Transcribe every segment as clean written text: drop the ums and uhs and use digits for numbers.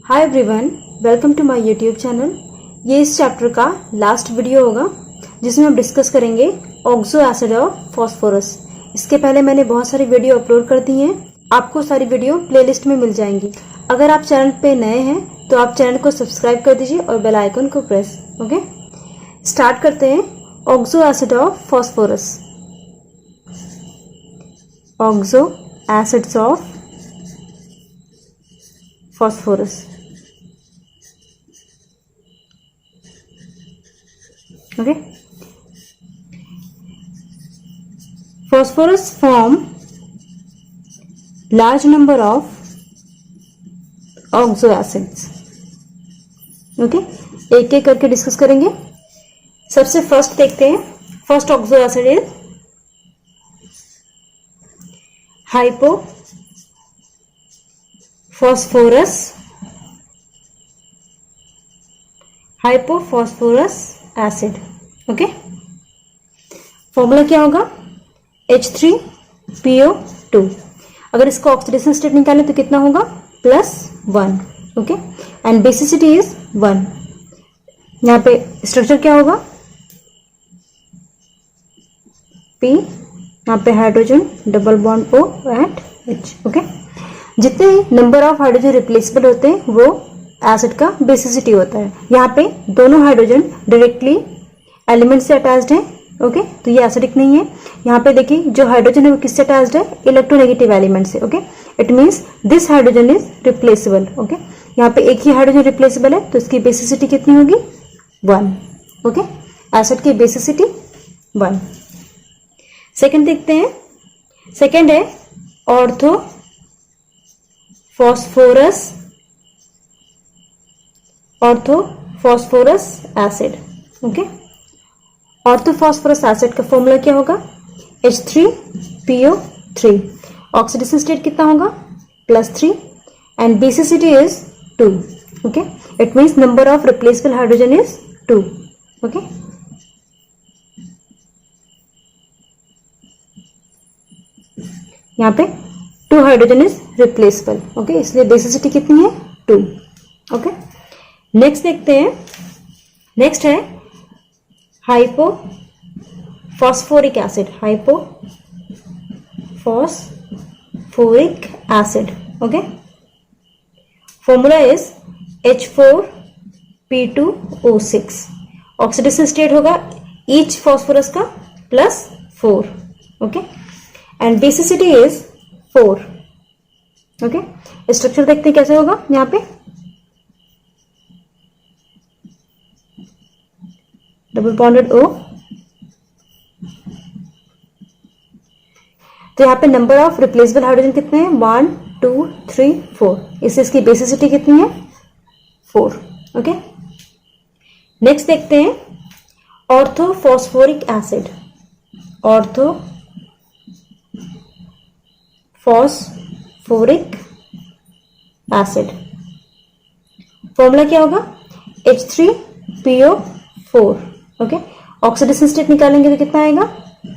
Hi everyone, welcome to my YouTube channel. ये इस chapter का लास्ट वीडियो होगा जिसमें हम डिस्कस करेंगे ऑक्सो एसिड और फास्फोरस। इसके पहले मैंने बहुत सारी वीडियो अपलोड कर दी हैं, आपको सारी वीडियो प्लेलिस्ट में मिल जाएंगी। अगर आप चैनल पे नए हैं तो आप चैनल को सब्सक्राइब कर दीजिए और बेल आइकन को प्रेस। ओके, स्टार्ट करते हैं। ऑक्सो एसिड और phosphorus. Oxo acids of phosphorus. Okay, phosphorus form large number of oxo acids. Okay, एक एक करके डिस्कस करेंगे। सबसे फर्स्ट देखते हैं। First oxo acid is hypophosphorous acid. Okay, formula क्या होगा? H3PO2। अगर इसका ऑक्सीडेशन स्टेट निकालें तो कितना होगा? +1। Okay, and basicity is 1। यहाँ पे स्ट्रक्चर क्या होगा? P, यहाँ पे hydrogen double bond O and H। Okay, जितने नंबर ऑफ हाइड्रोजन रिप्लेसेबल होते हैं वो एसिड का बेसिसिटी होता है। यहाँ पे दोनों हाइड्रोजन डायरेक्टली एलिमेंट से अटैच्ड है। ओके, तो ये एसिडिक नहीं है। यहाँ पे देखिए जो हाइड्रोजन है वो किससे अटैच्ड है? इलेक्ट्रोनेगेटिव एलिमेंट से। Okay, it means this hydrogen is replaceable. Okay, यहाँ पे एक ही हाइड्रोजन रिप्लेसेबल है तो इसकी बेसिसिटी कितनी होगी? 1। ओके, एसिड की बेसिसिटी 1। सेकेंड देखते हैं। सेकेंड है orthophosphorous acid. Okay, orthophosphorous acid का फॉर्मूला क्या होगा? H3PO3। ऑक्सीडेशन स्टेट कितना होगा? +3 and basicity is 2। Okay, it means number of replaceable hydrogen is 2। Okay, यहाँ पे 2 हाइड्रोजन इज रिप्लेसेबल। ओके, इसलिए बेसिसिटी कितनी है? 2। ओके, नेक्स्ट देखते हैं। नेक्स्ट है hypophosphoric acid. Hypophosphoric acid. Okay, formula is H4P2O6। Oxidation state होगा ईच फॉस्फोरस का +4। Okay, and basicity is 4। Okay, structure देखते हैं कैसे होगा। यहाँ पे डबल बॉन्डेड O। तो यहाँ पे नंबर ऑफ रिप्लेसेबल हाइड्रोजन कितने हैं? 1 2 3 4। इससे इसकी बेसिसिटी कितनी है? 4। ओके, नेक्स्ट देखते हैं orthophosphoric acid. Orthophosphoric acid, formula क्या होगा? H3PO4। ओके, ऑक्सीडेशन स्टेट निकालेंगे तो कितना आएगा?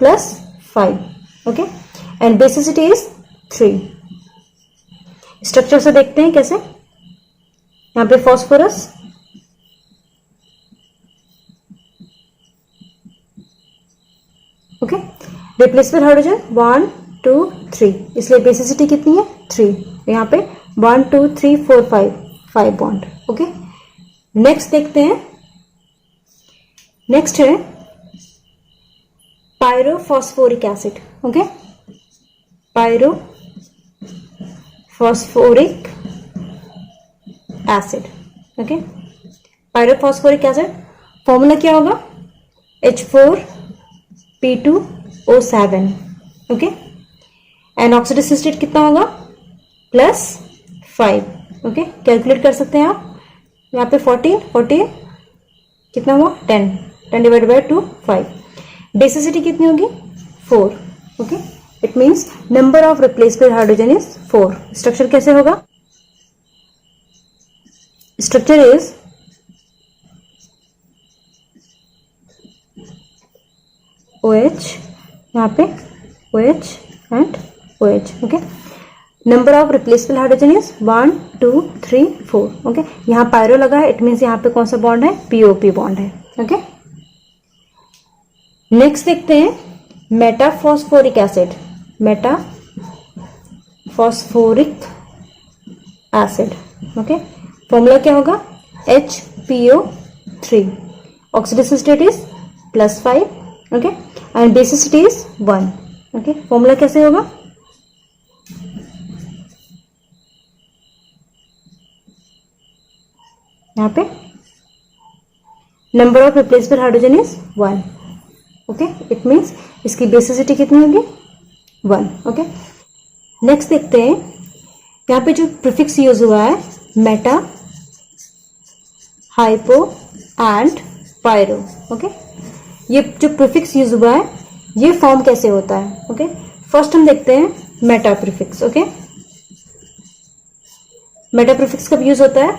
+5। Okay, and basicity is 3। Structure से देखते हैं कैसे। यहाँ पे फॉस्फोरस, ओके, रिप्लेसेबल हाइड्रोजन 1 2 3, इसलिए बेसिसिटी कितनी है? 3। यहाँ पे 1 2 3 4 5 बॉन्ड। ओके, नेक्स्ट देखते हैं। नेक्स्ट है pyrophosphoric acid. Okay, pyrophosphoric acid. Okay, pyrophosphoric acid formula क्या होगा? H4P2O7। Okay, and oxidation state कितना होगा? +5। ओके, कैलकुलेट कर सकते हैं आप। यहाँ पे 14 कितना हुआ? 10 डिवाइड बाय 2 5। बेसिसिटी कितनी होगी? 4। Okay, it means number of replaceable hydrogen is 4। Structure कैसे होगा? स्ट्रक्चर इज OH, यहाँ पे OH and OH। Okay, number of replaceable hydrogen is 1 2 3 4 okay. यहाँ पायरो लगा है, इट मीन्स यहाँ पे कौन सा बॉन्ड है, पीओपी बॉन्ड है ओके। नेक्स्ट देखते हैं metaphosphoric acid, metaphosphoric acid okay. Formula क्या होगा, HPO3, oxidation state is +5 okay and basicity is 1 okay. Formula कैसे होगा, यहाँ पे number of replaceable hydrogen is 1 okay, it means इसकी बेसिसिटी कितनी होगी, 1 ओके। नेक्स्ट देखते हैं, यहाँ पे जो प्रीफिक्स यूज हुआ है meta, hypo and pyro okay, ये जो प्रीफिक्स यूज हुआ है ये फॉर्म कैसे होता है ओके। फर्स्ट हम देखते हैं Meta prefix okay. Meta prefix कब यूज होता है,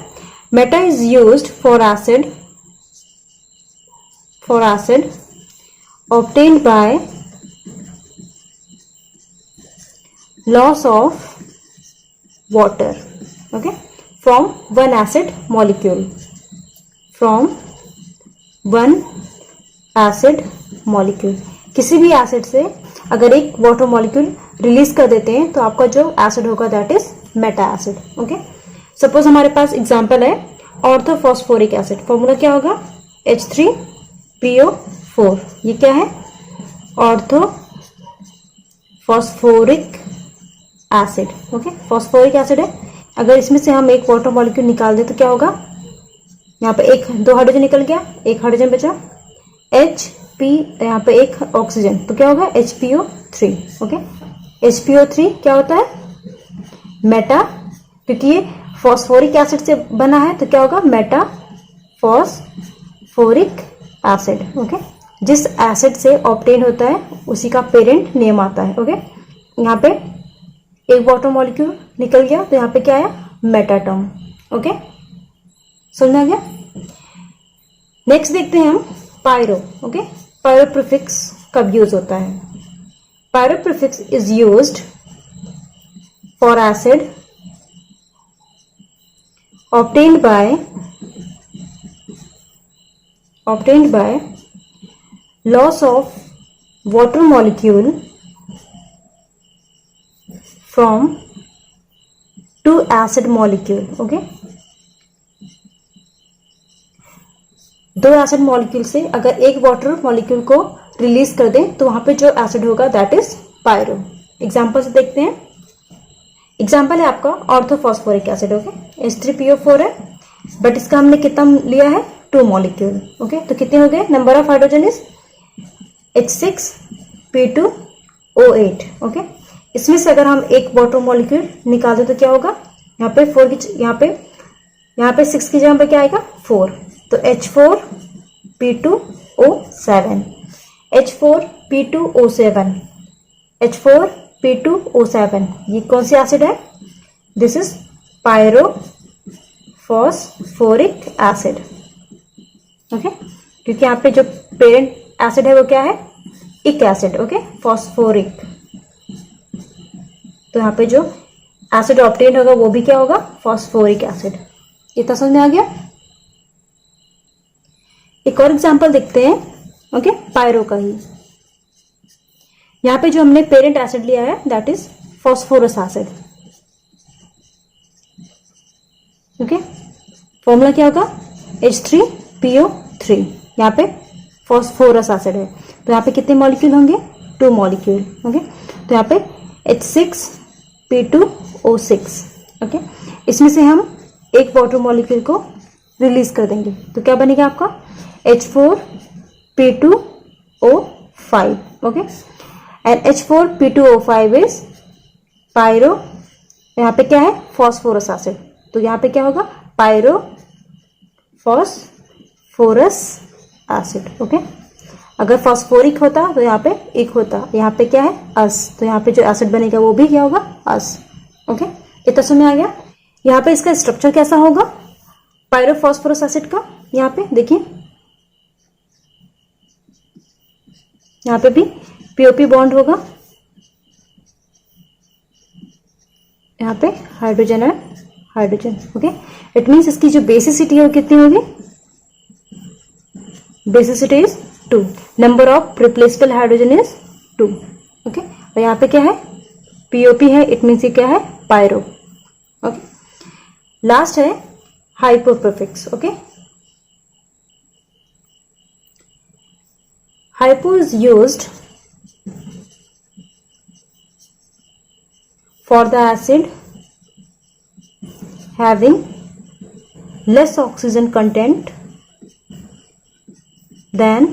Meta is used for acid obtained by loss of water okay from one acid molecule, किसी भी एसिड से अगर एक वाटर मॉलिक्यूल रिलीज कर देते हैं तो आपका जो एसिड होगा that is Meta acid okay. Suppose हमारे पास एग्जांपल है ऑर्थोफॉस्फोरिक एसिड, फॉर्मूला क्या होगा H3PO4, ये क्या है, orthophosphoric acid okay, phosphoric acid है। अगर इसमें से हम एक वाटर मॉलिक्यूल निकाल दें तो क्या होगा, यहाँ पे दो हाइड्रोजन निकल गया, एक हाइड्रोजन बचा, यहाँ पे एक ऑक्सीजन, तो क्या होगा HPO3 ओके। HPO3 क्या होता है, मेटा, क्योंकि ये फॉस्फोरिक एसिड से बना है तो क्या होगा, मेटा फॉस्फोरिक एसिड ओके। जिस एसिड से ऑब्टेन होता है उसी का पेरेंट नेम आता है ओके। यहाँ पे एक वाटर मॉलिक्यूल निकल गया तो यहाँ पे क्या आया, मेटा टर्म ओके, समझ में आ गया। नेक्स्ट देखते हैं हम पायरो ओके। पायरो प्रीफिक्स कब यूज होता है, pyro prefix is used for acid obtained by loss of water molecule from two acid molecule okay। दो एसिड मॉलिक्यूल से अगर एक वाटर मॉलिक्यूल को रिलीज कर दें तो वहां पे जो एसिड होगा दैट इज पायरो। एग्जांपल से देखते हैं, एग्जाम्पल है आपका ऑर्थोफॉस्फोरिक एसिड ओके, H3PO4 है बट इसका हमने कितना लिया है, 2 मॉलिक्यूल ओके। तो कितने हो गए, number of hydrogen is H6P2O8 okay. इसमें से अगर हम एक वाटर मॉलिक्यूल निकाल दें तो क्या होगा, यहाँ पे 4 की यहाँ पे 6 की जगह पे क्या आएगा, 4, तो H4P2O7 H4P2O7 ये कौन सी एसिड है, this is pyrophosphoric acid okay. क्योंकि यहाँ पे जो पेरेंट एसिड है वो क्या है, इक एसिड ओके, फॉस्फोरिक, तो यहाँ पे जो एसिड ऑब्टेन होगा वो भी क्या होगा, फॉस्फोरिक एसिड। इतना समझ में आ गया। एक और एग्जांपल देखते हैं ओके, पायरो का ही। यहाँ पे जो हमने पेरेंट एसिड लिया है that is phosphorous acid okay. Formula क्या होगा, H3PO3, यहाँ पे फॉस्फोरस एसिड है तो यहाँ पे कितने मॉलिक्यूल होंगे, 2 मॉलिक्यूल ओके। तो यहाँ पे H6P2O6 ओके। इसमें से हम एक वाटर मॉलिक्यूल को रिलीज कर देंगे तो क्या बनेगा आपका, H4P2O5 okay. And H4P2O5 is pyro, यहाँ पे क्या है, फॉस्फोरस एसिड, तो यहाँ पे क्या होगा, पायरो फॉस्फोरस एसिड ओके। अगर फॉस्फोरिक होता तो यहाँ पे एक होता, यहाँ पे क्या है, अस, तो यहाँ पे जो एसिड बनेगा वो भी क्या होगा, अस ओके। इतना समझ में आ गया। यहाँ पे इसका स्ट्रक्चर कैसा होगा पायरोफॉस्फोरस एसिड का, यहाँ पे देखिए, यहाँ पे भी पीओपी बॉन्ड होगा यहाँ पे hydrogen and hydrogen. Okay, it means इसकी जो बेसिसिटी है वो कितनी होगी, basicity is 2, number of replaceable hydrogen is 2। Okay, और यहाँ पे क्या है, पीओपी है, इट मीन्स ये क्या है, पायरो। ओके, लास्ट है hypo prefix. Okay, hypo is used for the acid having less oxygen content than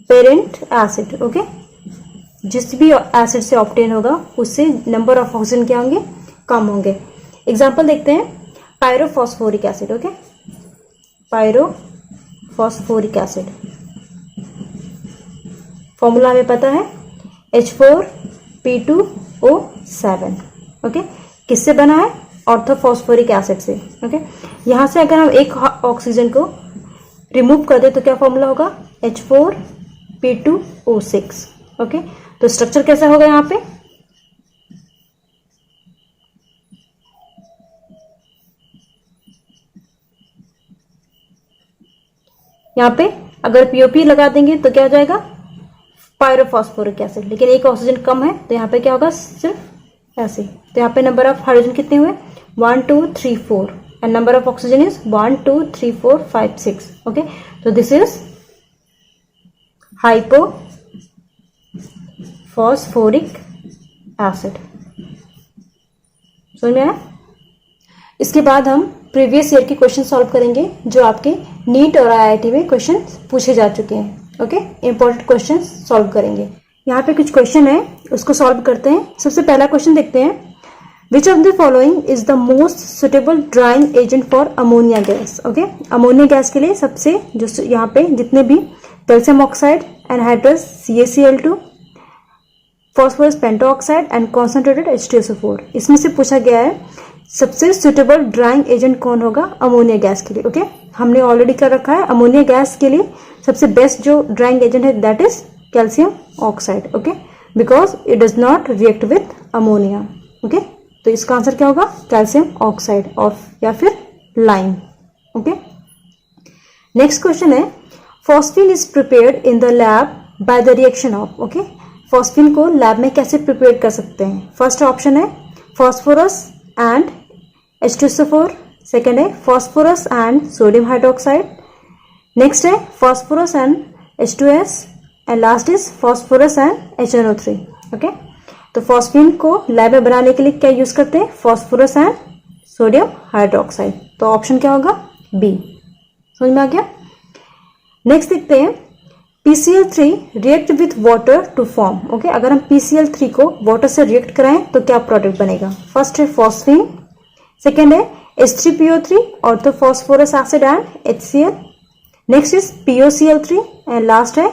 parent acid। Okay, जिस भी एसिड से ऑब्टेन होगा उससे नंबर ऑफ ऑक्सीजन क्या होंगे, कम होंगे। एग्जांपल देखते हैं, pyrophosphoric acid. Okay, pyrophosphoric acid, formula हमें पता है H4P2O7। ओके, किससे बना है, ऑर्थोफॉस्फोरिक एसिड से। ओके, यहां से अगर हम एक ऑक्सीजन को रिमूव कर दे तो क्या फॉर्मूला होगा, H4P2O6। ओके, तो स्ट्रक्चर कैसा होगा, यहाँ पे अगर पीओपी लगा देंगे तो क्या हो जाएगा, पायरोफॉस्फोरिक एसिड, लेकिन एक ऑक्सीजन कम है तो यहाँ पे क्या होगा, सिर्फ ऐसे। तो यहाँ पे नंबर ऑफ हाइड्रोजन कितने हुए, 1 2 3 4 and number of oxygen is 1 2 3 4 5 6। Okay, तो दिस इज हाइपोफॉस्फोरिक एसिड। समझ में आया। इसके बाद हम प्रीवियस ईयर के क्वेश्चन सॉल्व करेंगे जो आपके नीट और आईआईटी में क्वेश्चन पूछे जा चुके हैं। ओके, इंपॉर्टेंट क्वेश्चन सॉल्व करेंगे। यहाँ पे कुछ क्वेश्चन है, उसको सॉल्व करते हैं। सबसे पहला क्वेश्चन देखते हैं, which of the following is the most suitable drying agent for ammonia gas. Okay, ammonia gas के लिए सबसे जो यहाँ पे जितने भी calcium oxide, anhydrous CaCl2, phosphorus pentoxide and concentrated H2SO4, इसमें से पूछा गया है सबसे सुटेबल ड्राइंग एजेंट कौन होगा अमोनिया गैस के लिए। ओके, हमने ऑलरेडी कर रखा है, अमोनिया गैस के लिए सबसे बेस्ट जो ड्राइंग एजेंट है that is calcium oxide. Okay, because it does not react with ammonia. Okay, तो इसका आंसर क्या होगा, कैल्शियम ऑक्साइड और या फिर लाइम। ओके, नेक्स्ट क्वेश्चन है, phosphine is prepared in the lab by the reaction of. Okay, phosphine को lab में कैसे प्रिपेयर कर सकते हैं। फर्स्ट ऑप्शन है फॉस्फोरस एंड H2SO4, सेकेंड है phosphorus and sodium hydroxide, next है phosphorus and H2S and last is phosphorus and HNO3। Okay, तो फॉस्फीन को लैब में बनाने के लिए क्या यूज करते हैं, फॉस्फोरस एंड सोडियम हाइड्रोक्साइड। तो ऑप्शन क्या होगा, बी। समझ में आ गया। नेक्स्ट देखते हैं, PCl3 react with water to form. Okay, अगर हम PCl3 को वाटर से रिएक्ट कराएं तो क्या प्रोडक्ट बनेगा। फर्स्ट है फॉस्फीन, सेकेंड है H3PO3 orthophosphorous acid and HCl, next is POCl3 and last है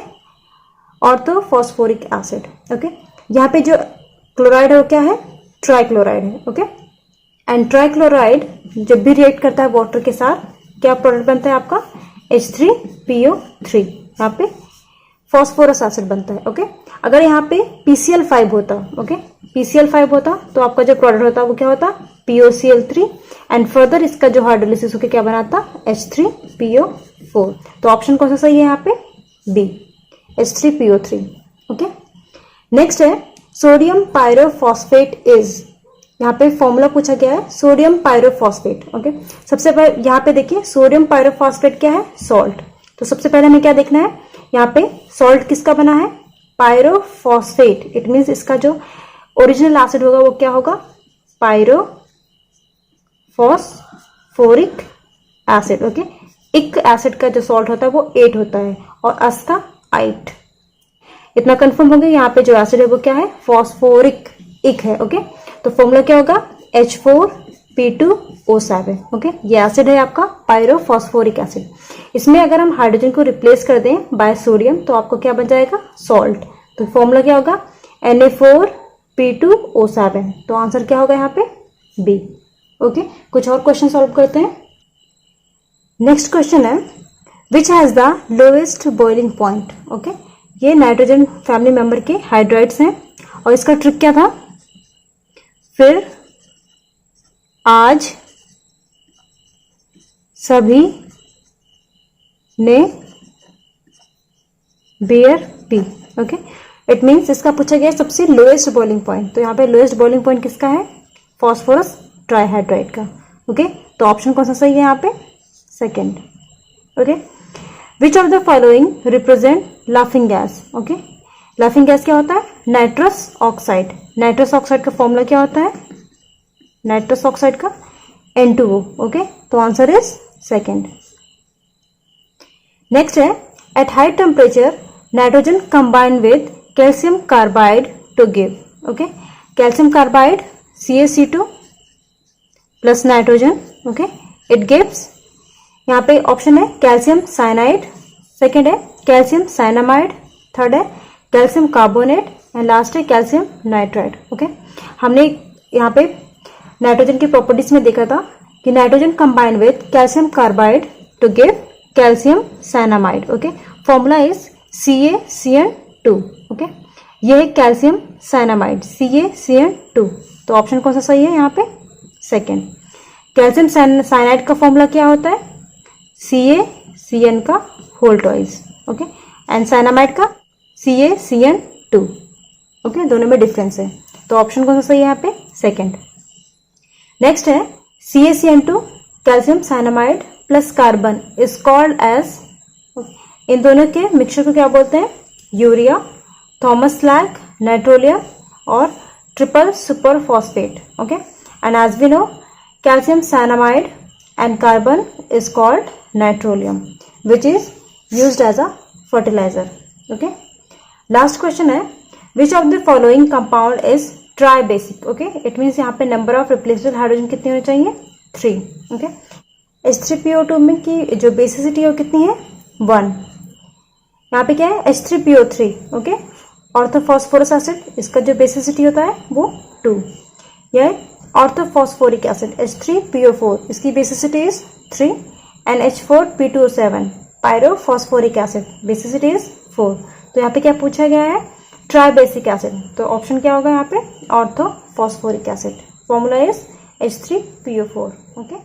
ऑर्थोफॉस्फोरिक एसिड। ओके, यहाँ पे जो क्लोराइड है वो क्या है, ट्राइक्लोराइड है। ओके, एंड ट्राइक्लोराइड जब भी रिएक्ट करता है वाटर के साथ क्या प्रोडक्ट बनता है आपका, H3PO3, यहाँ पे फॉस्फोरस एसिड बनता है। ओके, अगर यहाँ पे PCl5 होता, ओके PCl5 होता तो आपका जो प्रोडक्ट होता वो क्या होता, POCl3 एंड फर्दर इसका जो हाइड्रोलिसिस होकर क्या बनाता, H3PO4। तो ऑप्शन कौन सा सही है यहाँ पे, बी, H3PO3। ओके, नेक्स्ट है सोडियम पायरोफॉस्फेट इज, यहाँ पे फॉर्मूला पूछा गया है सोडियम पायरोफॉस्फेट। ओके, सबसे पहले यहाँ पे देखिए सोडियम पायरोफॉस्फेट क्या है, सॉल्ट। तो सबसे पहले हमें क्या देखना है, यहाँ पे सॉल्ट किसका बना है, पायरोफॉस्फेट, इट मीन्स इसका जो ओरिजिनल एसिड होगा वो क्या होगा, पायरोफॉस्फोरिक एसिड। ओके, इक एसिड का जो सॉल्ट होता है वो 8 होता है और अस का 8। इतना कंफर्म हो गया, यहाँ पे जो एसिड है वो क्या है, फॉस्फोरिक इक है। ओके, तो फॉर्मूला क्या होगा, H4P2O7। ओके, ये एसिड है आपका पायरोफॉस्फोरिक एसिड। इसमें अगर हम हाइड्रोजन को रिप्लेस कर दें बाय सोडियम तो आपको क्या बन जाएगा, सॉल्ट। तो फॉर्मूला क्या होगा, Na4P2O7। तो आंसर क्या होगा यहाँ पे, बी। ओके, कुछ और क्वेश्चन सॉल्व करते हैं। नेक्स्ट क्वेश्चन है, which has the lowest boiling point. Okay, ये नाइट्रोजन फैमिली मेंबर के हाइड्राइड्स हैं और इसका ट्रिक क्या था, फिर आज सभी ने बियर पी। ओके, इट मीन्स इसका पूछा गया सबसे लोएस्ट बॉइलिंग पॉइंट, तो यहाँ पे लोएस्ट बॉइलिंग पॉइंट किसका है? फॉस्फोरस ट्राइहाइड्राइड का। ओके, तो ऑप्शन कौन सा सही है यहाँ पे? Second. Okay, which of the following represent laughing gas? Okay, laughing gas क्या होता है? Nitrous oxide. नाइट्रस ऑक्साइड का फॉर्मूला क्या होता है? नाइट्रस ऑक्साइड का N2O। ओके, तो आंसर इज सेकेंड। नेक्स्ट है, at high temperature nitrogen combine with calcium carbide to give. Okay, calcium carbide CaC2 plus nitrogen. Okay, it gives, यहाँ पे option है कैल्शियम साइनाइड, सेकेंड है calcium cyanamide, third है calcium carbonate and last है calcium nitride. Okay, हमने यहाँ पे nitrogen की प्रॉपर्टीज में देखा था कि nitrogen combine with calcium carbide to give calcium cyanamide. Okay, formula is CaCN2। Okay, ये है कैल्शियम साइनामाइड CaCN2, तो ऑप्शन कौन सा सही है यहाँ पे? सेकेंड। कैल्शियम साइनाइड का फॉर्मूला क्या होता है? CaCN का whole twice. Okay, and cyanamide का CaCN2। ओके, दोनों में डिफरेंस है, तो ऑप्शन कौन सा सही है यहाँ पे? सेकेंड। नेक्स्ट है CaCN2 calcium cyanamide plus carbon is called as, इन दोनों के मिक्सचर को क्या बोलते हैं? यूरिया, थॉमस स्लैग, नाइट्रोलियम और triple super phosphate. Okay, and as we know calcium cyanamide and carbon is called nitrolim which is used as a fertiliser. Okay, last question है, which of the following compound is tribasic? Okay, it means यहाँ पे number of replaceable hydrogen कितने होने चाहिए? 3। Okay, H3PO2 में की जो basicity है वो कितनी है? 1। यहाँ पे क्या है? H3PO3। ओके, ऑर्थोफॉस्फोरस एसिड, इसका जो बेसिसिटी होता है वो 2। यह ऑर्थोफॉस्फोरिक एसिड H3PO4, इसकी basicity is 3 and H4P2O7 pyrophosphoric acid basicity is 4। तो यहाँ पे क्या पूछा गया है? ट्राई बेसिक एसिड, तो ऑप्शन क्या होगा यहाँ पे? Orthophosphoric acid. Formula is H3PO4। Okay.